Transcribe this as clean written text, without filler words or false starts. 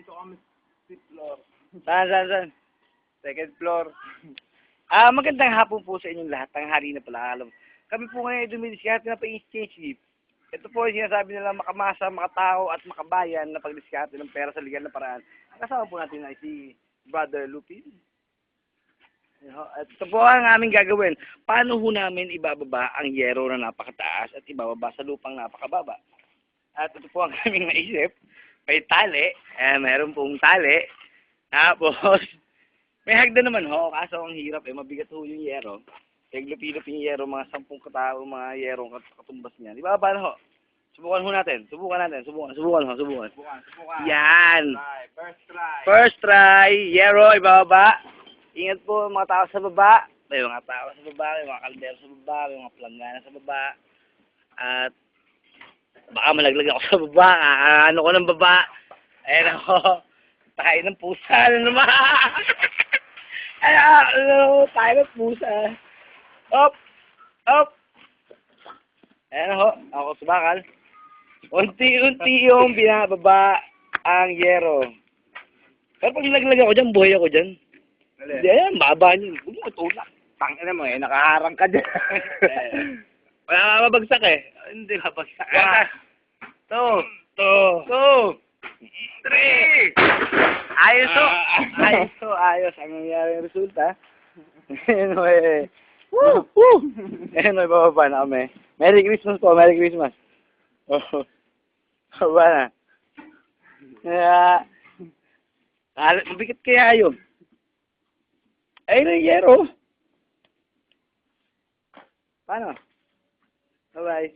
Dito kami sa floor. Saan? Second floor. Magandang hapon po sa inyong lahat. Tanghali na pala. Alam. Kami po ngayon dumidiskarte na pa-exchange gift. Ito po yung sinasabi nila makamasa, makatao at makabayan na pagdiskarte ng pera sa legal na paraan. Ang kasama po natin ay si Brother Lupin. At ito po ang aming gagawin. Paano ho namin ibababa ang yero na napakataas at ibababa sa lupang napakababa? At ito po ang aming naisip. May tali. Meron pong tali. Tapos, may hagdan naman ho. Kaso ang hirap mabigat ho yung yero. Lupi-lupi yung yero, mga 10 katao, mga yerong katumbas niyan. Ibababa na ho. Subukan ho natin. Subukan ho. Yan. First try. Yero, ibababa. Ingat po mga tao sa baba. May mga tao sa baba, may mga kaldero sa baba, may mga planggana sa baba. At baka malaglag ako sa baba. Ano ko ng baba. Ayan ako. Tayo ng pusa na naman. Tayo ng pusa. Up! Ayan ako. Ako sa bakal. Unti-unti yung binababa ang yero. Pero pag nilaglag ako dyan, buhay ako dyan. Hindi, ayan, baba niyo. Huwag mo tulak. Tangin na mo nakaharang ka dyan. Wala mabagsak Hindi mabagsak. 2, 3. Ayos. Ang nangyari yung resulta. Anyway. Woo! Anyway, bababa na kami. Merry Christmas po, Merry Christmas. Baba na. Mabigat kaya yun. Ayun ang yero. Paano? Bye-bye.